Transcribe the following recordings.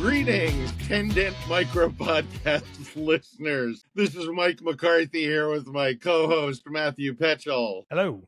Greetings, Tendent Micro Podcast listeners. This is Mike McCarthy here with my co-host, Matthew Petchel. Hello.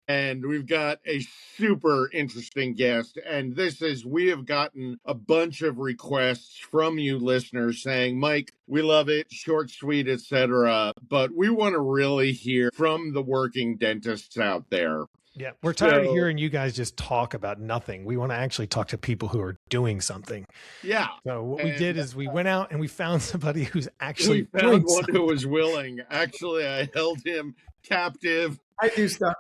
And we've got a super interesting guest. And we have gotten a bunch of requests from you listeners saying, Mike, we love it, short, sweet, etc. But we want to really hear from the working dentists out there. Yeah, we're tired of hearing you guys just talk about nothing. We want to actually talk to people who are doing something. Yeah. So what we did is we went out and we found somebody who's actually doing one something. Who was willing. Actually, I held him captive. I do stuff.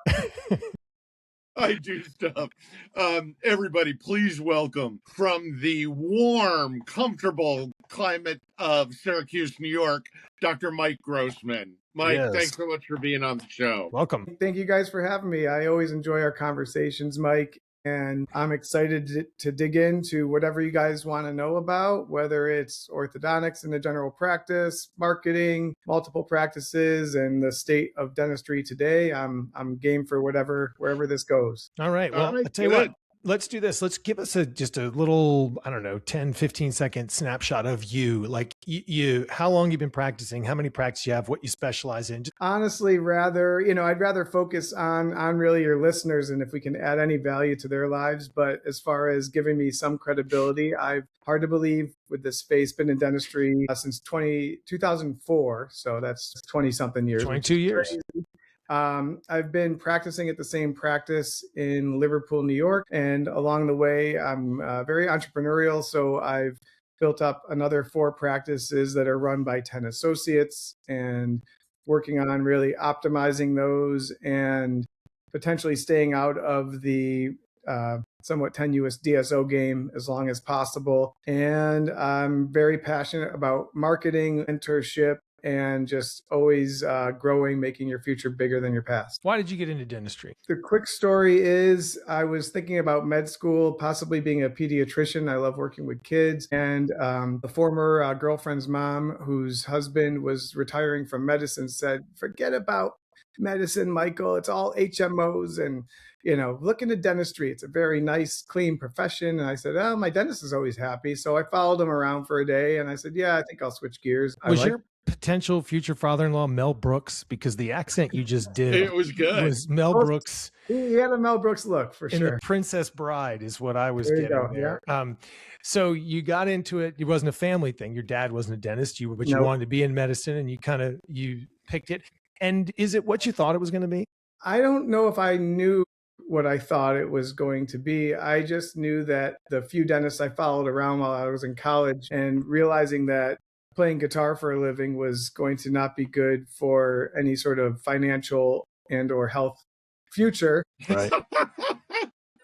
Everybody, please welcome from the warm, comfortable climate of Syracuse, New York, Dr. Mike Grossman. Mike, Yes. Thanks so much for being on the show. Welcome. Thank you guys for having me. I always enjoy our conversations, Mike, and I'm excited to dig into whatever you guys want to know about, whether it's orthodontics in the general practice, marketing, multiple practices, and the state of dentistry today. I'm game for wherever this goes. All right. Well, I'll tell you what. Let's do this. Let's give us just a little, 10, 15 second snapshot of you. Like you, how long you've been practicing, how many practices you have, what you specialize in. Honestly, I'd rather focus on really your listeners and if we can add any value to their lives. But as far as giving me some credibility, I've hard to believe with this space, been in dentistry since 2004. So that's 20 something years. 22 years. I've been practicing at the same practice in Liverpool, New York. And along the way, I'm very entrepreneurial. So I've built up another 4 practices that are run by 10 associates and working on really optimizing those and potentially staying out of the somewhat tenuous DSO game as long as possible. And I'm very passionate about marketing, mentorship, and just always growing, making your future bigger than your past. Why did you get into dentistry? The quick story is I was thinking about med school, possibly being a pediatrician. I love working with kids. And the former girlfriend's mom, whose husband was retiring from medicine, said, forget about medicine, Michael. It's all HMOs and, look into dentistry. It's a very nice, clean profession. And I said, oh, my dentist is always happy. So I followed him around for a day and I said, yeah, I think I'll switch gears. Was your potential future father-in-law Mel Brooks? Because the accent you just did, it was good. Was Mel Brooks. He had a Mel Brooks look for sure. The Princess Bride is what I was getting there. Yeah. So you got into it. It wasn't a family thing. Your dad wasn't a dentist, you wanted to be in medicine and you picked it. And is it what you thought it was going to be? I don't know if I knew what I thought it was going to be. I just knew that the few dentists I followed around while I was in college and realizing that playing guitar for a living was going to not be good for any sort of financial and or health future. Right.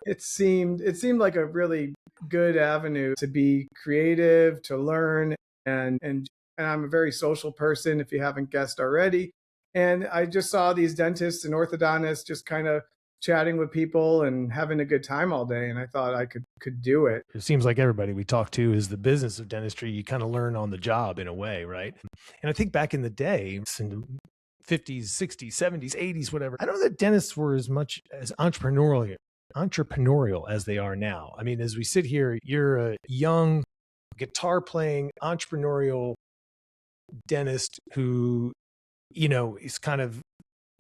It seemed like a really good avenue to be creative, to learn, and I'm a very social person, if you haven't guessed already. And I just saw these dentists and orthodontists just kind of chatting with people and having a good time all day. And I thought I could do it. It seems like everybody we talk to is the business of dentistry. You kind of learn on the job in a way, right? And I think back in the day, in the 50s, 60s, 70s, 80s, whatever, I don't know that dentists were as much as entrepreneurial as they are now. I mean, as we sit here, you're a young guitar playing entrepreneurial dentist who, is kind of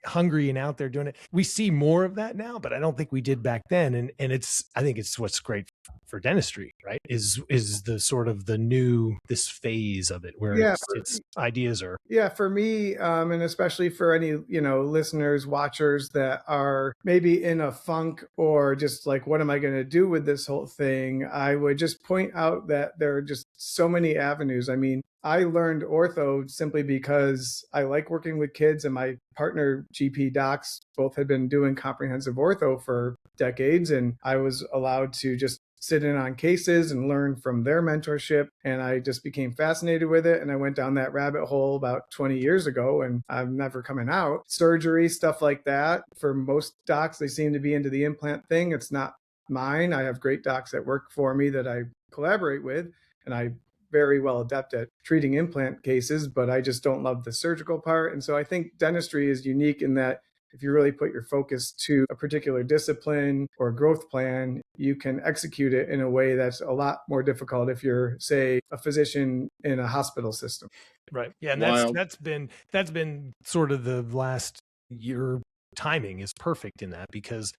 hungry and out there doing it. We see more of that now, but I don't think we did back then. And I think it's what's great for dentistry, right? Is the sort of this phase of it where it's ideas are. Yeah, for me, and especially for any, listeners, watchers that are maybe in a funk or just like, what am I going to do with this whole thing? I would just point out that there are just so many avenues. I mean, I learned ortho simply because I like working with kids and my partner GP docs both had been doing comprehensive ortho for decades. And I was allowed to just sit in on cases and learn from their mentorship. And I just became fascinated with it. And I went down that rabbit hole about 20 years ago and I'm never coming out. Surgery, stuff like that. For most docs, they seem to be into the implant thing. It's not mine. I have great docs that work for me that I collaborate with. And I very well adept at treating implant cases, but I just don't love the surgical part. And so I think dentistry is unique in that if you really put your focus to a particular discipline or growth plan, you can execute it in a way that's a lot more difficult if you're, say, a physician in a hospital system. Right. Yeah. And Wild. that's been sort of the last year. Timing is perfect in that, because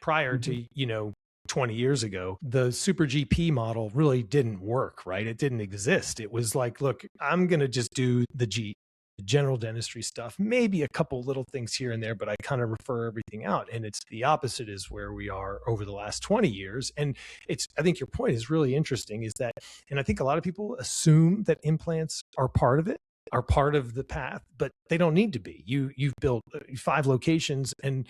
prior to, 20 years ago, the super GP model really didn't work, right? It didn't exist. It was like, look, I'm going to just do the general dentistry stuff, maybe a couple little things here and there, but I kind of refer everything out. And it's the opposite is where we are over the last 20 years. And I think your point is really interesting, is that, and I think a lot of people assume that implants are part of it, are part of the path, but they don't need to be. You've built 5 locations, and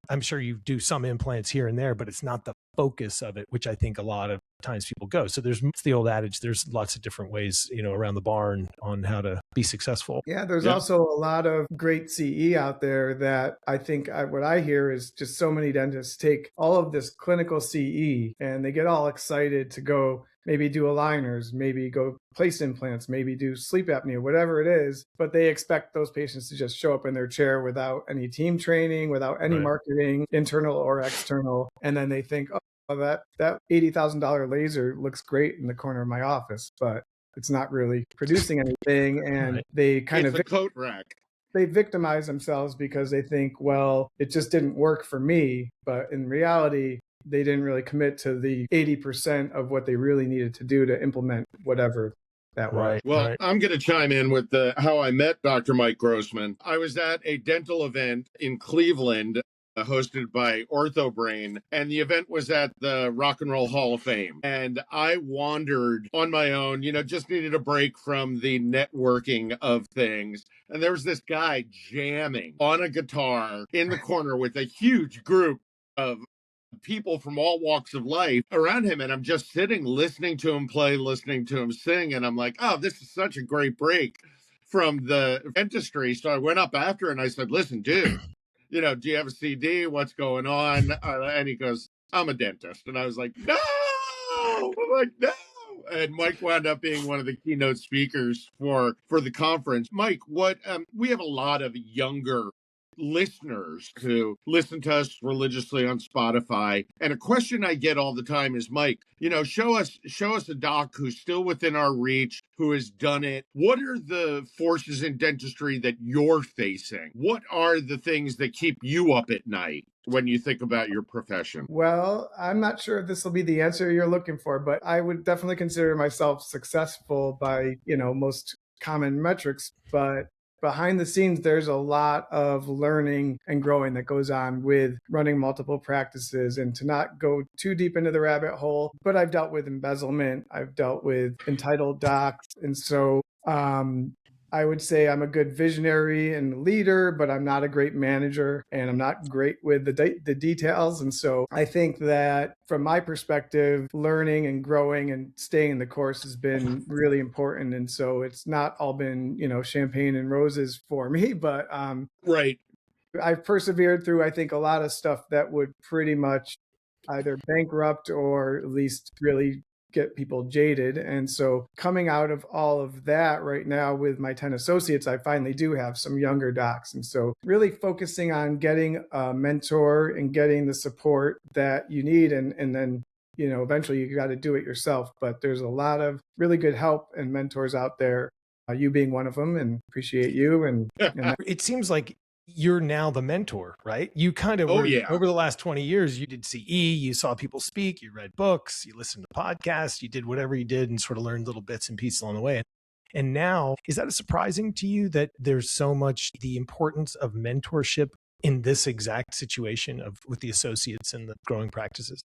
I'm sure you do some implants here and there, but it's not the focus of it, which I think a lot of times people go. So it's the old adage, there's lots of different ways, around the barn on how to be successful. Yeah, there's also a lot of great CE out there that I think what I hear is just so many dentists take all of this clinical CE and they get all excited to go maybe do aligners, maybe go place implants, maybe do sleep apnea, whatever it is, but they expect those patients to just show up in their chair without any team training, without any marketing, internal or external. And then they think, oh, that $80,000 laser looks great in the corner of my office, but it's not really producing anything. And they kind of... It's a coat rack. They victimize themselves because they think, well, it just didn't work for me. But in reality, they didn't really commit to the 80% of what they really needed to do to implement whatever that was. Well, I'm going to chime in with how I met Dr. Mike Grossman. I was at a dental event in Cleveland hosted by OrthoBrain, and the event was at the Rock and Roll Hall of Fame. And I wandered on my own, just needed a break from the networking of things. And there was this guy jamming on a guitar in the corner with a huge group of people from all walks of life around him, and I'm just sitting listening to him play, listening to him sing, and I'm like, oh, this is such a great break from the dentistry. So I went up after and I said, listen, dude, do you have a CD? What's going on? And he goes, I'm a dentist. And I was like, no. I'm like, no. And Mike wound up being one of the keynote speakers for the conference. Mike, we have a lot of younger listeners who listen to us religiously on Spotify. And a question I get all the time is, Mike, show us a doc who's still within our reach, who has done it. What are the forces in dentistry that you're facing? What are the things that keep you up at night when you think about your profession? Well, I'm not sure if this will be the answer you're looking for, but I would definitely consider myself successful by, most common metrics. But behind the scenes, there's a lot of learning and growing that goes on with running multiple practices. And to not go too deep into the rabbit hole, but I've dealt with embezzlement, I've dealt with entitled docs. And so I would say I'm a good visionary and leader, but I'm not a great manager and I'm not great with the details. And so I think that from my perspective, learning and growing and staying the course has been really important. And so it's not all been, champagne and roses for me, but I've persevered through, I think, a lot of stuff that would pretty much either bankrupt or at least really get people jaded. And so coming out of all of that right now with my 10 associates, I finally do have some younger docs. And so really focusing on getting a mentor and getting the support that you need. And then, eventually you got to do it yourself. But there's a lot of really good help and mentors out there, you being one of them, and appreciate you. And it seems like you're now the mentor, right? You kind of over the last 20 years, you did CE, you saw people speak, you read books, you listened to podcasts, you did whatever you did and sort of learned little bits and pieces along the way. And now, is that surprising to you that there's so much the importance of mentorship in this exact situation with the associates and the growing practices?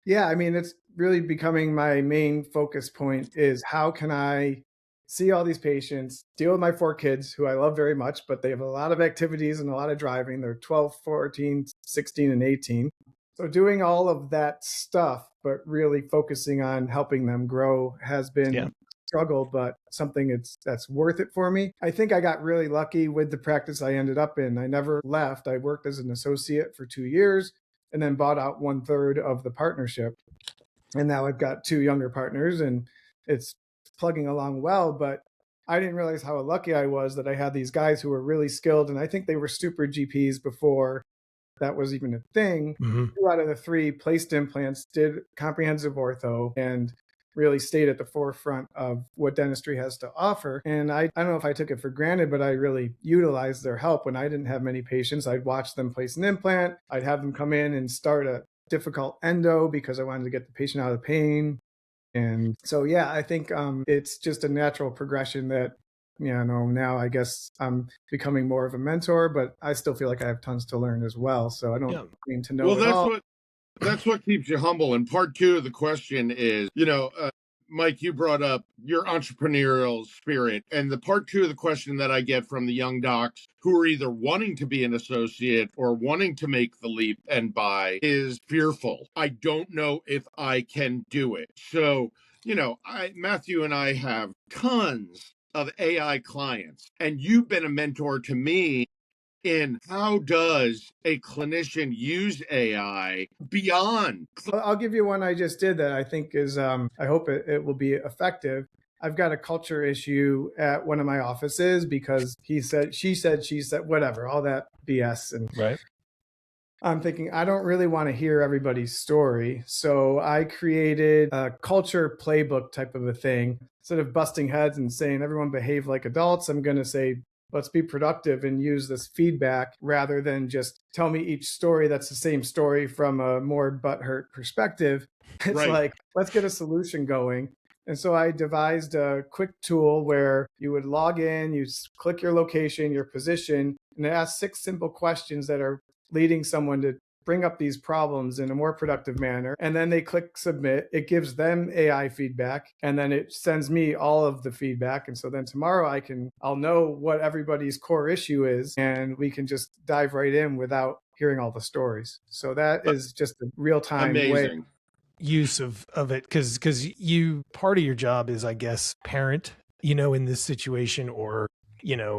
Yeah, I mean, it's really becoming my main focus point is how can I see all these patients, deal with my 4 kids who I love very much, but they have a lot of activities and a lot of driving. They're 12, 14, 16, and 18. So doing all of that stuff, but really focusing on helping them grow has been a struggle, but something that's worth it for me. I think I got really lucky with the practice I ended up in. I never left. I worked as an associate for 2 years and then bought out 1/3 of the partnership. And now I've got 2 younger partners and it's plugging along well, but I didn't realize how lucky I was that I had these guys who were really skilled, and I think they were super GPs before that was even a thing. Mm-hmm. 2 out of the 3 placed implants, did comprehensive ortho, and really stayed at the forefront of what dentistry has to offer. And I don't know if I took it for granted, but I really utilized their help. When I didn't have many patients, I'd watch them place an implant. I'd have them come in and start a difficult endo because I wanted to get the patient out of pain. And so, yeah, I think it's just a natural progression that, now I guess I'm becoming more of a mentor, but I still feel like I have tons to learn as well. So I don't claim to know Well, it all. that's what keeps you humble. And part 2 of the question is, Mike, you brought up your entrepreneurial spirit. And the part 2 of the question that I get from the young docs who are either wanting to be an associate or wanting to make the leap and buy is fearful. I don't know if I can do it. So, Matthew and I have tons of AI clients, and you've been a mentor to me in how does a clinician use AI beyond. I'll give you one I just did that I think is, I hope it will be effective. I've got a culture issue at one of my offices because she said, whatever, all that BS. And right. I'm thinking, I don't really want to hear everybody's story. So I created a culture playbook type of a thing. Instead of busting heads and saying everyone behave like adults, I'm going to say, let's be productive and use this feedback rather than just tell me each story that's the same story from a more butthurt perspective. It's Right. like, let's get a solution going. And so I devised a quick tool where you would log in, you click your location, your position, and it asks 6 simple questions that are leading someone to bring up these problems in a more productive manner. And then they click submit. It gives them AI feedback, and then it sends me all of the feedback. And so then tomorrow I'll know what everybody's core issue is, and we can just dive right in without hearing all the stories. So that is just a real-time way. Use of it, because part of your job is, I guess, parent, in this situation, or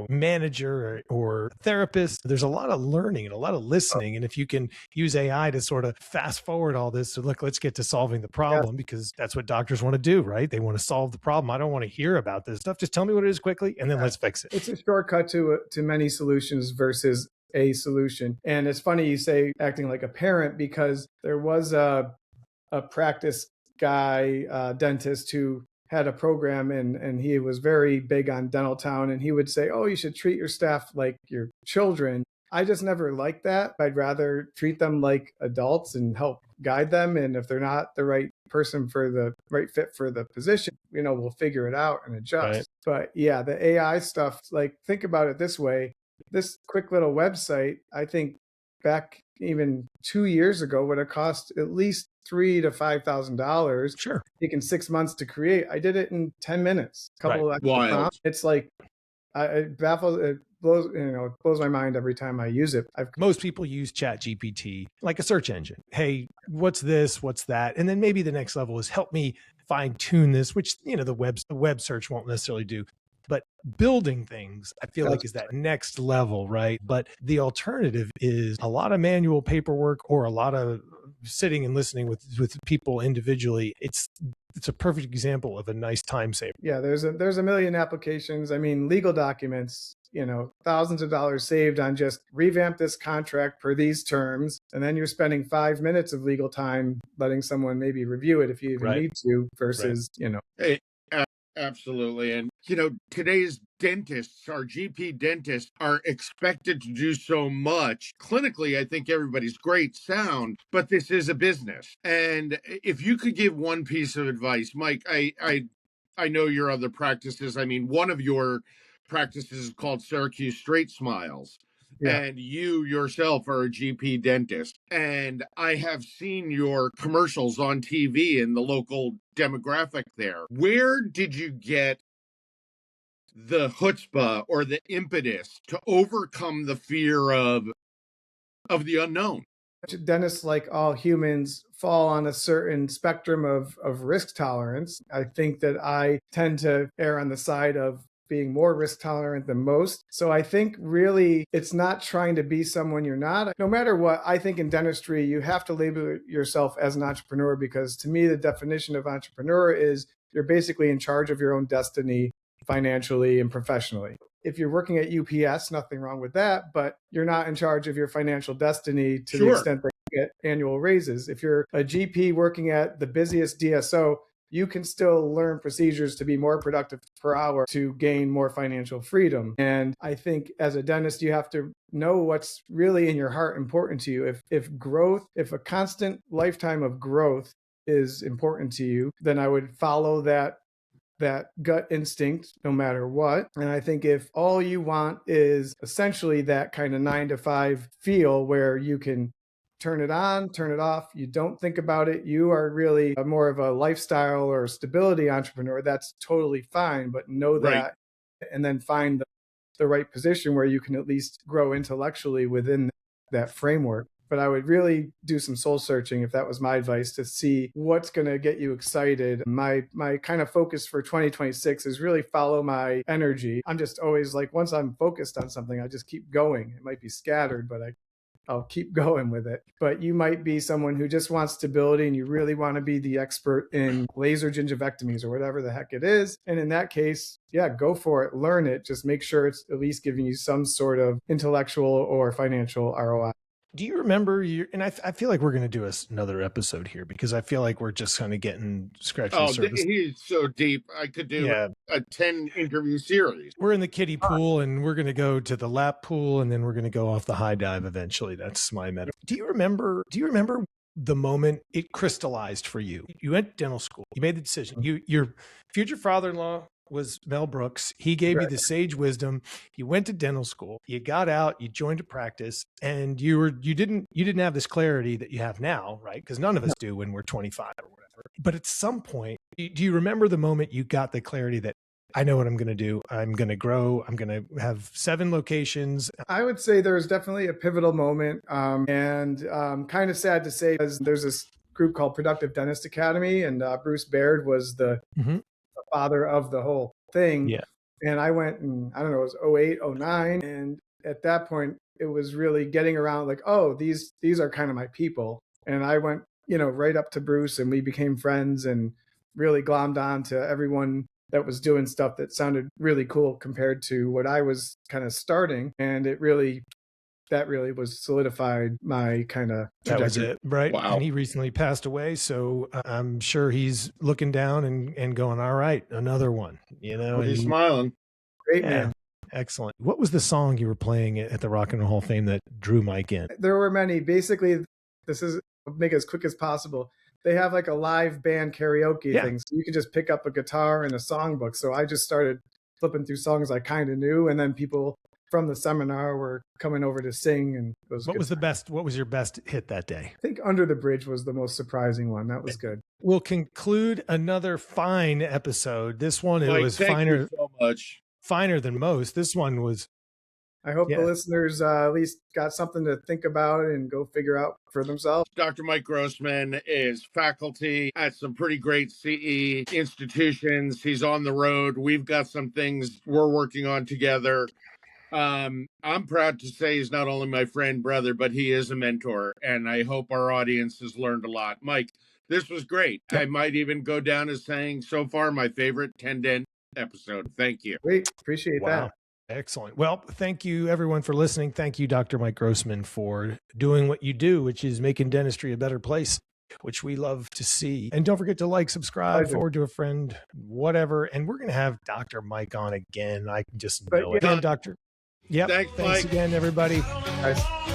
manager or therapist. There's a lot of learning and a lot of listening. And if you can use AI to sort of fast forward all this, so look, let's get to solving the problem, because that's what doctors want to do, right? They want to solve the problem. I don't want to hear about this stuff. Just tell me what it is quickly, and then let's fix it. It's a shortcut to many solutions versus a solution. And it's funny you say acting like a parent, because there was a practice guy, dentist, who had a program, and he was very big on Dental Town, and he would say, oh, you should treat your staff like your children. I just never liked that. I'd rather treat them like adults and help guide them. And if they're not the right person for the right fit for the position, we'll figure it out and adjust. Right. But yeah, the AI stuff, like, think about it this way. This quick little website, I think back even 2 years ago, would have cost at least $3,000 to $5,000. Sure. Taken 6 months to create. I did it in 10 minutes. Couple of prompts. It's like, it baffles, it blows my mind every time I use it. Most people use ChatGPT like a search engine. Hey, what's this? What's that? And then maybe the next level is help me fine tune this, which, the web search won't necessarily do. But building things, I feel like, is that next level, right? But the alternative is a lot of manual paperwork, or a lot of sitting and listening with people individually. It's a perfect example of a nice time saver. Yeah, there's a million applications. I mean, legal documents, thousands of dollars saved on just revamp this contract per these terms. And then you're spending 5 minutes of legal time letting someone maybe review it if you even need to, versus, Hey, absolutely. And, today's dentists, our GP dentists, are expected to do so much. Clinically, I think everybody's great, sound, but this is a business. And if you could give one piece of advice, Mike, I know your other practices. I mean, one of your practices is called Syracuse Straight Smiles. Yeah. And you yourself are a GP dentist. And I have seen your commercials on TV in the local demographic there. Where did you get the chutzpah or the impetus to overcome the fear of the unknown? Dentists, like all humans, fall on a certain spectrum of risk tolerance. I think that I tend to err on the side of being more risk tolerant than most. So I think really it's not trying to be someone you're not. No matter what, I think in dentistry, you have to label yourself as an entrepreneur, because to me, the definition of entrepreneur is you're basically in charge of your own destiny. financially and professionally. If you're working at UPS, nothing wrong with that, but you're not in charge of your financial destiny to the extent that you get annual raises. If you're a GP working at the busiest DSO, you can still learn procedures to be more productive per hour to gain more financial freedom. And I think as a dentist, you have to know what's really in your heart important to you. If a constant lifetime of growth is important to you, then I would follow that gut instinct no matter what. And I think if all you want is essentially that kind of 9 to 5 feel where you can turn it on, turn it off, you don't think about it, you are really more of a lifestyle or stability entrepreneur, that's totally fine. But know that and then find the right position where you can at least grow intellectually within that framework. But I would really do some soul searching, if that was my advice, to see what's going to get you excited. My kind of focus for 2026 is really follow my energy. I'm just always like, once I'm focused on something, I just keep going. It might be scattered, but I'll keep going with it. But you might be someone who just wants stability and you really want to be the expert in laser gingivectomies or whatever the heck it is. And in that case, yeah, go for it, learn it. Just make sure it's at least giving you some sort of intellectual or financial ROI. Do you remember and I feel like we're going to do another episode here because I feel like we're just kind of scratching the surface. He's so deep. I could do a 10 interview series. We're in the kiddie pool and we're going to go to the lap pool and then we're going to go off the high dive eventually. That's my metaphor. Do you remember the moment it crystallized for you? You went to dental school. You made the decision. Your future father-in-law was Mel Brooks. He gave you the sage wisdom. You went to dental school. You got out. You joined a practice, and you didn't have this clarity that you have now, right? Because none of us do when we're 25 or whatever. But at some point, do you remember the moment you got the clarity that I know what I'm going to do? I'm going to grow. I'm going to have 7 locations. I would say there's definitely a pivotal moment, and kind of sad to say, because there's this group called Productive Dentist Academy, and Bruce Baird was the father of the whole thing. Yeah. And I went and I don't know, it was 08, 09. And at that point, it was really getting around like, oh, these are kind of my people. And I went, right up to Bruce and we became friends and really glommed on to everyone that was doing stuff that sounded really cool compared to what I was kind of starting. And that really was solidified my kind of trajectory. That was it, right? Wow. And he recently passed away, so I'm sure he's looking down and going, all right, another one, He's smiling. Great man. Excellent. What was the song you were playing at the Rock and Roll Hall of Fame that drew Mike in? There were many. Basically, I'll make it as quick as possible. They have like a live band karaoke thing, so you can just pick up a guitar and a songbook. So I just started flipping through songs I kind of knew, and then people from the seminar were coming over to sing, and it was What was your best hit that day? I think Under the Bridge was the most surprising one. That was good. We'll conclude another fine episode. This one, Mike, it was finer. You so much. Finer than most. This one was. I hope the listeners at least got something to think about and go figure out for themselves. Dr. Mike Grossman is faculty at some pretty great CE institutions. He's on the road. We've got some things we're working on together. I'm proud to say he's not only my friend, brother, but he is a mentor, and I hope our audience has learned a lot. Mike, this was great. I might even go down as saying so far my favorite 10 Dent episode. Thank you. Great. Appreciate that. Excellent. Well, thank you everyone for listening. Thank you, Dr. Mike Grossman, for doing what you do, which is making dentistry a better place, which we love to see. And don't forget to like, subscribe, forward to a friend, whatever. And we're going to have Dr. Mike on again. I can just know it. Again, Doctor. Yep. Thanks again, everybody. Guys.